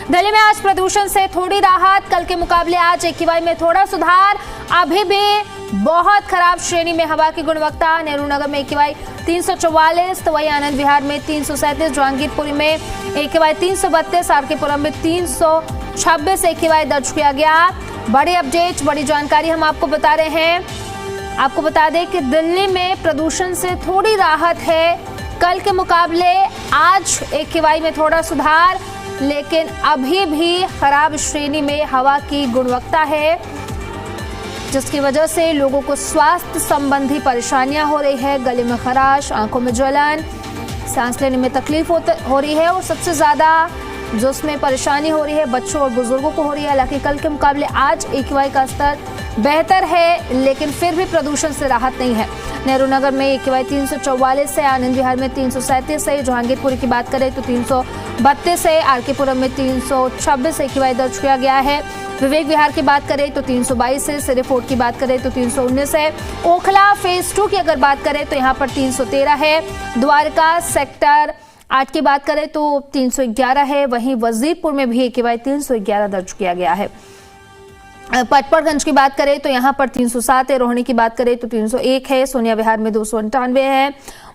दिल्ली में आज प्रदूषण से थोड़ी राहत, कल के मुकाबले आज AQI में थोड़ा सुधार। अभी भी बहुत खराब श्रेणी में हवा की गुणवत्ता। नेहरू नगर में AQI 344, तो वही आनंद विहार में 337, जहांगीरपुरी में AQI 332, RK पुरम में 326 AQI दर्ज किया गया। बड़ी अपडेट, बड़ी जानकारी हम आपको बता रहे हैं। आपको बता दें कि दिल्ली में प्रदूषण से थोड़ी राहत है, कल के मुकाबले आज AQI में थोड़ा सुधार, लेकिन अभी भी खराब श्रेणी में हवा की गुणवत्ता है, जिसकी वजह से लोगों को स्वास्थ्य संबंधी परेशानियां हो रही है। गले में खराश, आंखों में जलन, सांस लेने में तकलीफ हो रही है, और सबसे ज्यादा जो उसमें परेशानी हो रही है बच्चों और बुजुर्गों को हो रही है। हालांकि कल के मुकाबले आज AQI का स्तर बेहतर है, लेकिन फिर भी प्रदूषण से राहत नहीं है। नेहरू नगर में AQI 344 है, आनंद विहार में 337 है, जहांगीरपुरी की बात करें तो 332 है, RK पुरम में 326 AQI दर्ज किया गया है। विवेक विहार की बात करें तो 322 है, सिरे फोर्ट की बात करें तो 319 है। ओखला फेज 2 की अगर बात करें तो यहाँ पर 313 है। द्वारका सेक्टर 8 की बात करें तो 311 है। वहीं वजीरपुर में भी AQI 311 दर्ज किया गया है। पटपड़गंज की बात करें तो यहाँ पर 307 है। रोहिणी की बात करें तो 301 है। सोनिया विहार में 298 है।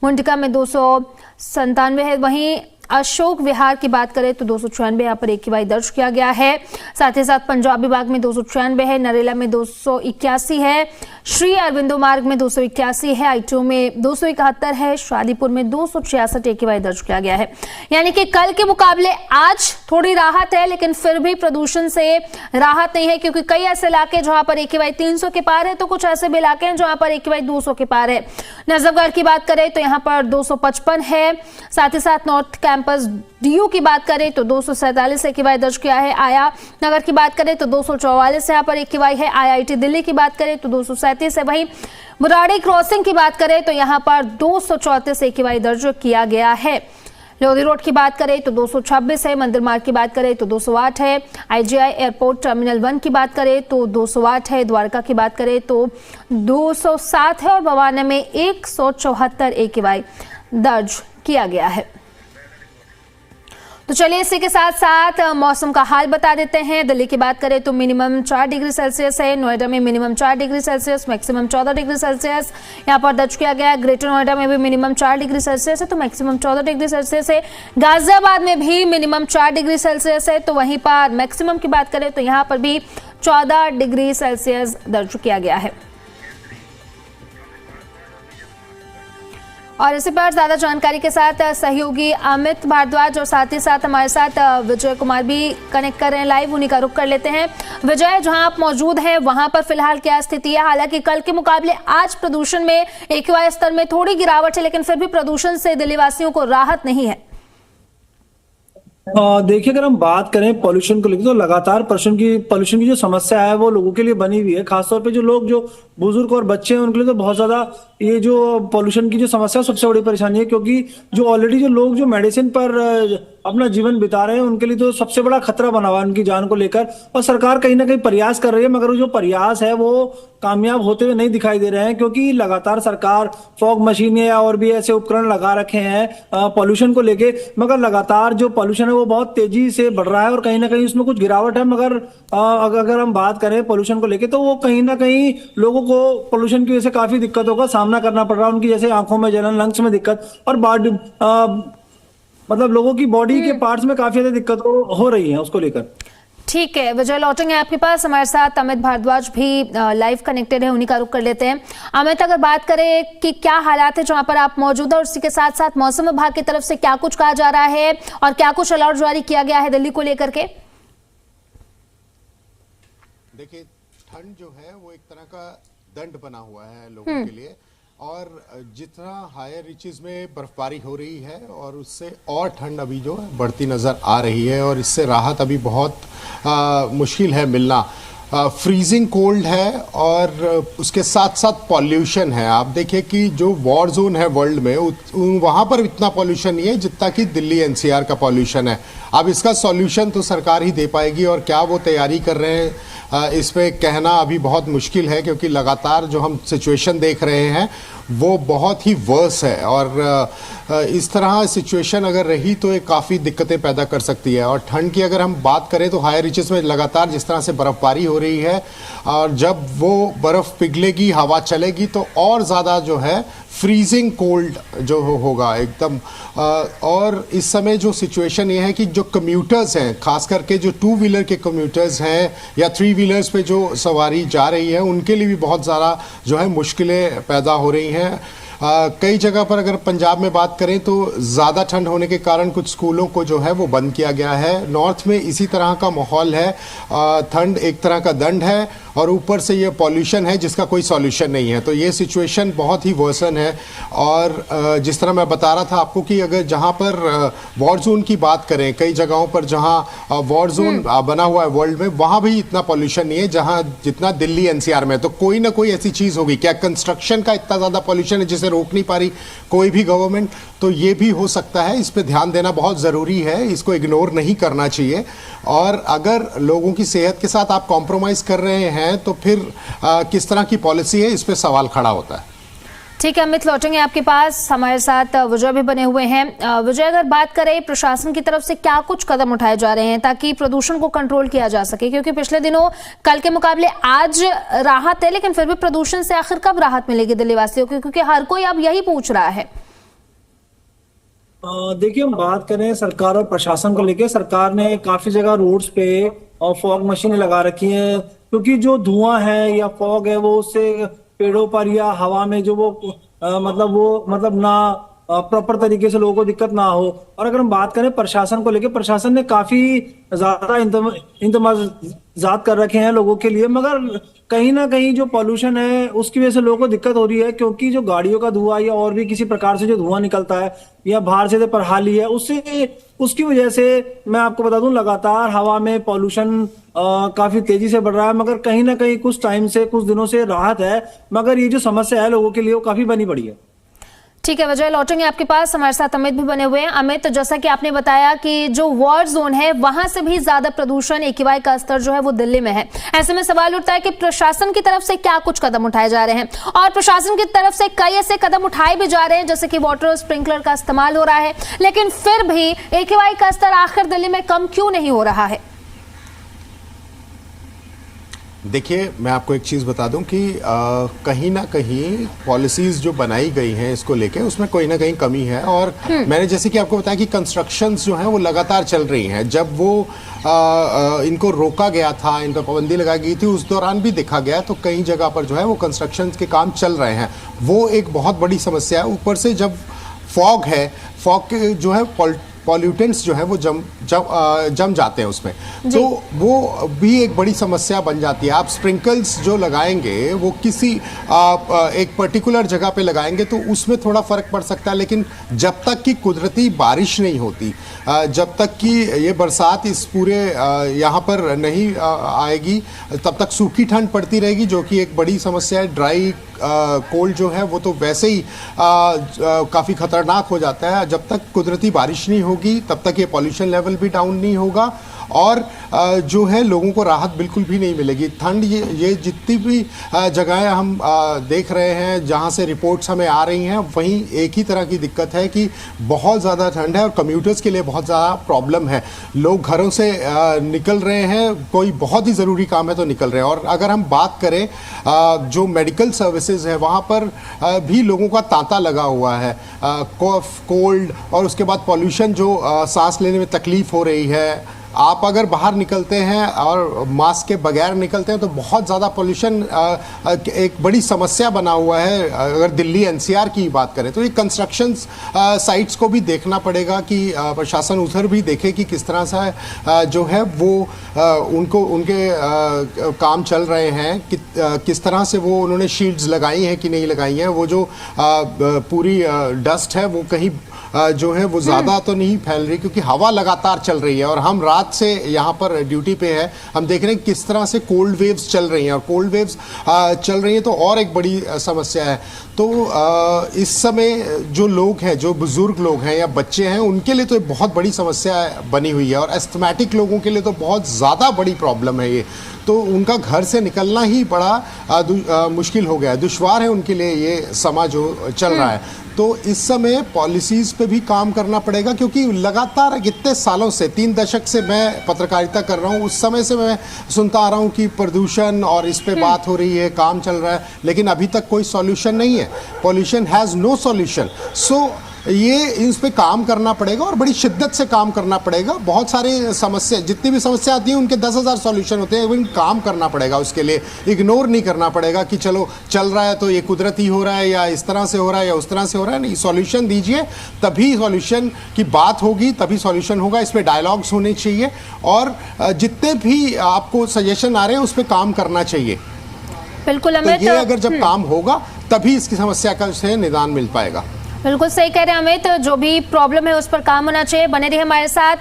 मुंडिका में 297 है। वहीं अशोक विहार की बात करें तो 296 यहाँ पर AQI दर्ज किया गया है। साथ ही साथ पंजाबी बाग में 296 है। नरेला में 281 है। श्री अरविंदो मार्ग में 281 है। आईटीओ में 271 है। शादीपुर में 266 AQI दर्ज किया गया है। यानी कि कल के मुकाबले आज थोड़ी राहत है, लेकिन फिर भी प्रदूषण से राहत नहीं है, क्योंकि कई ऐसे इलाके जहां पर AQI 300 के पार है, तो कुछ ऐसे भी इलाके हैं जहां पर AQI 200 के पार है। नजफगढ़ की बात करें तो यहाँ पर 255 है। साथ ही साथ नॉर्थ कैंपस DU की बात करें तो 247 AQI दर्ज किया है। आया नगर की बात करें तो 244 यहाँ पर AQI है। IIT दिल्ली की बात करें तो 237 है। वहीं मुरारी क्रॉसिंग की बात करें तो यहाँ पर 234 AQI दर्ज किया गया है। लोधी रोड की बात करें तो 226 है। मंदिर मार्ग की बात करें तो 208 है। IGI एयरपोर्ट टर्मिनल 1 की बात करें तो 208 है। द्वारका की बात करें तो 207 है। और बवाना में 174 AQI दर्ज किया गया है। तो चलिए इसी के साथ साथ मौसम का हाल बता देते हैं। दिल्ली की बात करें तो मिनिमम 4 डिग्री सेल्सियस है। नोएडा में minimum 4 degree Celsius, maximum 14 degree Celsius यहाँ पर दर्ज किया गया है। ग्रेटर नोएडा में भी मिनिमम 4 डिग्री सेल्सियस है, तो मैक्सिमम 14 डिग्री सेल्सियस है। गाजियाबाद में भी मिनिमम 4 डिग्री सेल्सियस है, तो वहीं पर मैक्सिमम की बात करें तो यहाँ पर भी 14 डिग्री सेल्सियस दर्ज किया गया है। और इसी पर ज्यादा जानकारी के साथ सहयोगी अमित भारद्वाज और साथ ही साथ हमारे साथ विजय कुमार भी कनेक्ट कर रहे हैं लाइव, उन्हीं का रुख कर लेते हैं। विजय, जहां आप मौजूद हैं वहां पर फिलहाल क्या स्थिति है? हालांकि कल के मुकाबले आज प्रदूषण में AQI स्तर में थोड़ी गिरावट है, लेकिन फिर भी प्रदूषण से दिल्ली वासियों को राहत नहीं है। देखिए, अगर हम बात करें पॉल्यूशन को लेकर तो लगातार पॉल्यूशन की जो समस्या है वो लोगों के लिए बनी हुई है। खासतौर पे जो बुजुर्ग और बच्चे हैं उनके लिए तो बहुत ज्यादा ये जो पॉल्यूशन की जो समस्या है सबसे बड़ी परेशानी है, क्योंकि जो ऑलरेडी जो लोग जो मेडिसिन पर अपना जीवन बिता रहे हैं उनके लिए तो सबसे बड़ा खतरा बना हुआ है उनकी जान को लेकर। और सरकार कहीं ना कहीं प्रयास कर रही है, मगर जो प्रयास है वो कामयाब होते हुए नहीं दिखाई दे रहे हैं, क्योंकि लगातार सरकार फॉग मशीनें या और भी ऐसे उपकरण लगा रखे हैं पॉल्यूशन को लेके, मगर लगातार जो पॉल्यूशन है वो बहुत तेजी से बढ़ रहा है और कहीं ना कहीं उसमें कुछ गिरावट है। मगर अगर हम बात करें पॉल्यूशन को लेके तो वो कहीं ना कहीं लोगों को पॉल्यूशन की वजह से काफी दिक्कतों का सामना करना पड़ रहा है। उनकी जैसे आंखों में जलन, लंग्स में दिक्कत और मतलब लोगों की बॉडी के पार्ट्स में काफी ज्यादा दिक्कत हो रही है उसको लेकर। ठीक है विजय, लौटेंगे आपके पास। हमारे साथ अमित भारद्वाज भी लाइव कनेक्टेड है, उन्हीं का रुख कर लेते हैं। अमित, अगर बात करें कि क्या हालात है जहां पर आप मौजूद है, और इसी के साथ साथ मौसम विभाग की तरफ से क्या कुछ कहा जा रहा है और क्या कुछ अलर्ट जारी किया गया है दिल्ली को लेकर के? देखिए, ठंड जो है वो एक तरह का दंड बना हुआ है लोगों के लिए, और जितना हायर रीचेस में बर्फबारी हो रही है और उससे और ठंड अभी जो है बढ़ती नज़र आ रही है, और इससे राहत अभी बहुत मुश्किल है मिलना। फ्रीजिंग कोल्ड है और उसके साथ साथ पॉल्यूशन है। आप देखिए कि जो वॉर जोन है वर्ल्ड में वहाँ पर इतना पॉल्यूशन नहीं है जितना कि दिल्ली NCR का पॉल्यूशन है। अब इसका सॉल्यूशन तो सरकार ही दे पाएगी, और क्या वो तैयारी कर रहे हैं इस पे कहना अभी बहुत मुश्किल है, क्योंकि लगातार जो हम सिचुएशन देख रहे हैं वो बहुत ही वर्स है। और इस तरह सिचुएशन अगर रही तो ये काफ़ी दिक्कतें पैदा कर सकती है। और ठंड की अगर हम बात करें तो हायर रीचेस में लगातार जिस तरह से बर्फबारी हो रही है, और जब वो बर्फ़ पिघलेगी, हवा चलेगी, तो और ज़्यादा जो है फ्रीजिंग कोल्ड जो होगा एकदम। और इस समय जो सिचुएशन ये है कि जो कम्यूटर्स हैं, खास करके जो 2 व्हीलर के कम्यूटर्स हैं या 3 व्हीलर्स पे जो सवारी जा रही है, उनके लिए भी बहुत ज़्यादा जो है मुश्किलें पैदा हो रही हैं। कई जगह पर अगर पंजाब में बात करें तो ज़्यादा ठंड होने के कारण कुछ स्कूलों को जो है वो बंद किया गया है। नॉर्थ में इसी तरह का माहौल है। ठंड एक तरह का दंड है और ऊपर से ये पॉल्यूशन है जिसका कोई सॉल्यूशन नहीं है। तो ये सिचुएशन बहुत ही वर्सन है। और जिस तरह मैं बता रहा था आपको कि अगर जहाँ पर वॉर जोन की बात करें, कई जगहों पर जहाँ वॉर जोन बना हुआ है वर्ल्ड में, वहाँ भी इतना पॉल्यूशन नहीं है जहाँ जितना दिल्ली एनसीआर में। तो कोई ना कोई ऐसी चीज़ होगी। क्या कंस्ट्रक्शन का इतना ज़्यादा पॉल्यूशन है जिसे रोक नहीं पा रही कोई भी गवर्नमेंट? तो ये भी हो सकता है। इस पे ध्यान देना बहुत ज़रूरी है, इसको इग्नोर नहीं करना चाहिए। और अगर लोगों की सेहत के साथ आप कॉम्प्रोमाइज़ कर रहे हैं तो फिर किस तरह की पॉलिसी है, इस पे सवाल खड़ा होता है। ठीक है अमित, लौटेंगे आपके पास। हमारे साथ विजय भी बने हुए हैं। विजय, अगर बात करें प्रशासन की तरफ से क्या कुछ कदम उठाए जा रहे हैं ताकि प्रदूषण को कंट्रोल किया जा सके, क्योंकि पिछले दिनों कल के मुकाबले आज राहत है, लेकिन फिर भी प्रदूषण से आखिर कब राहत मिलेगी दिल्ली वासियों को, क्योंकि हर कोई अब यही पूछ रहा है। देखिए, हम बात करें सरकार और प्रशासन को लेकर, सरकार ने काफी जगह रोड्स पे और फॉग मशीनें लगा रखी हैं, क्योंकि जो धुआं है या फॉग है वो उससे पेड़ों पर या हवा में जो मतलब ना प्रॉपर तरीके से लोगों को दिक्कत ना हो। और अगर हम बात करें प्रशासन को लेकर, प्रशासन ने काफी ज्यादा इंतजाम कर रखे हैं लोगों के लिए, मगर कहीं ना कहीं जो पॉल्यूशन है उसकी वजह से लोगों को दिक्कत हो रही है, क्योंकि जो गाड़ियों का धुआं या और भी किसी प्रकार से जो धुआं निकलता है या बाहर से पराली है, उसकी वजह से मैं आपको बता दूं लगातार हवा में पॉल्यूशन काफी तेजी से बढ़ रहा है। मगर कहीं ना कहीं कुछ टाइम से, कुछ दिनों से राहत है, मगर ये जो समस्या है लोगों के लिए वो काफी बनी पड़ी है। ठीक है विजय, लौटेंगे आपके पास। हमारे साथ अमित भी बने हुए हैं। अमित, जैसा कि आपने बताया कि जो वॉर जोन है वहां से भी ज्यादा प्रदूषण, AQI का स्तर जो है वो दिल्ली में है। ऐसे में सवाल उठता है कि प्रशासन की तरफ से क्या कुछ कदम उठाए जा रहे हैं, और प्रशासन की तरफ से कई ऐसे कदम उठाए भी जा रहे हैं जैसे कि वाटर स्प्रिंकलर का इस्तेमाल हो रहा है, लेकिन फिर भी AQI का स्तर आखिर दिल्ली में कम क्यों नहीं हो रहा है? देखिए, मैं आपको एक चीज़ बता दूं कि कहीं ना कहीं पॉलिसीज़ जो बनाई गई हैं इसको लेके, उसमें कोई ना कहीं कमी है। और मैंने जैसे कि आपको बताया कि कंस्ट्रक्शंस जो हैं वो लगातार चल रही हैं। जब वो इनको रोका गया था, इन पर पाबंदी लगाई गई थी, उस दौरान भी देखा गया तो कई जगह पर जो है वो कंस्ट्रक्शंस के काम चल रहे हैं। वो एक बहुत बड़ी समस्या है। ऊपर से जब फॉग है, फॉग के जो है पॉल्यूटेंट्स जो है वो जम जाते हैं उसमें, तो वो भी एक बड़ी समस्या बन जाती है। आप स्प्रिंकल्स जो लगाएंगे वो किसी एक पर्टिकुलर जगह पे लगाएंगे तो उसमें थोड़ा फर्क पड़ सकता है, लेकिन जब तक कि कुदरती बारिश नहीं होती, जब तक कि ये बरसात इस पूरे यहाँ पर नहीं आएगी, तब तक सूखी ठंड पड़ती रहेगी, जो कि एक बड़ी समस्या है। ड्राई कोल्ड जो है वो तो वैसे ही काफ़ी खतरनाक हो जाता है। जब तक कुदरती बारिश नहीं होगी तब तक ये पॉल्यूशन लेवल भी डाउन नहीं होगा, और जो है लोगों को राहत बिल्कुल भी नहीं मिलेगी। ठंड ये जितनी भी जगहें हम देख रहे हैं जहाँ से रिपोर्ट्स हमें आ रही हैं, वहीं एक ही तरह की दिक्कत है कि बहुत ज़्यादा ठंड है और कम्यूटर्स के लिए बहुत ज़्यादा प्रॉब्लम है। लोग घरों से निकल रहे हैं, कोई बहुत ही ज़रूरी काम है तो निकल रहे हैं। और अगर हम बात करें जो मेडिकल सर्विसेज है, वहाँ पर भी लोगों का तांता लगा हुआ है। कॉफ, कोल्ड और उसके बाद पॉल्यूशन, जो सांस लेने में तकलीफ़ हो रही है। आप अगर बाहर निकलते हैं और मास्क के बगैर निकलते हैं तो बहुत ज़्यादा पोल्यूशन एक बड़ी समस्या बना हुआ है। अगर दिल्ली एनसीआर की बात करें तो ये कंस्ट्रक्शन साइट्स को भी देखना पड़ेगा कि प्रशासन उधर भी देखे कि किस तरह से जो है वो उनके काम चल रहे हैं, किस तरह से वो उन्होंने शील्ड्स लगाई हैं कि नहीं लगाई हैं। वो जो पूरी डस्ट है वो कहीं जो है वो ज्यादा तो नहीं फैल रही, क्योंकि हवा लगातार चल रही है और हम रात से यहाँ पर ड्यूटी पे है, हम देख रहे हैं किस तरह से कोल्ड वेव्स चल रही हैं, और कोल्ड वेव्स चल रही हैं तो और एक बड़ी समस्या है। तो इस समय जो लोग हैं, जो बुजुर्ग लोग हैं या बच्चे हैं, उनके लिए तो एक बहुत बड़ी समस्या बनी हुई है, और एस्थमेटिक लोगों के लिए तो बहुत ज़्यादा बड़ी प्रॉब्लम है ये। तो उनका घर से निकलना ही बड़ा मुश्किल हो गया है, दुश्वार है उनके लिए ये समा जो चल रहा है। तो इस समय पॉलिसीज पे भी काम करना पड़ेगा, क्योंकि लगातार इतने सालों से, 3 दशक से मैं पत्रकारिता कर रहा हूँ, उस समय से मैं सुनता आ रहा हूँ कि प्रदूषण और इस पे बात हो रही है, काम चल रहा है, लेकिन अभी तक कोई सॉल्यूशन नहीं है। Pollution has no solution. So ये इस पे काम करना पड़ेगा और बड़ी शिद्दत से काम करना पड़ेगा। बहुत सारे समस्या, जितनी भी समस्या आती है उनके 10,000 सॉल्यूशन होते हैं, लेकिन काम करना पड़ेगा उसके लिए। इग्नोर नहीं करना पड़ेगा कि चलो चल रहा है तो ये कुदरती हो रहा है या इस तरह से हो रहा है या उस तरह से हो रहा है। नहीं, सॉल्यूशन दीजिए, तभी सॉल्यूशन की बात होगी, तभी सॉल्यूशन होगा। इस पर डायलॉग्स होने चाहिए और जितने भी आपको सजेशन आ रहे हैं उस पर काम करना चाहिए। बिल्कुल तो अमित, ये अगर जब काम होगा तभी इसकी समस्या का से निदान मिल पाएगा। बिल्कुल सही कह रहे हैं अमित, जो भी प्रॉब्लम है उस पर काम होना चाहिए। बने रहिए हमारे साथ।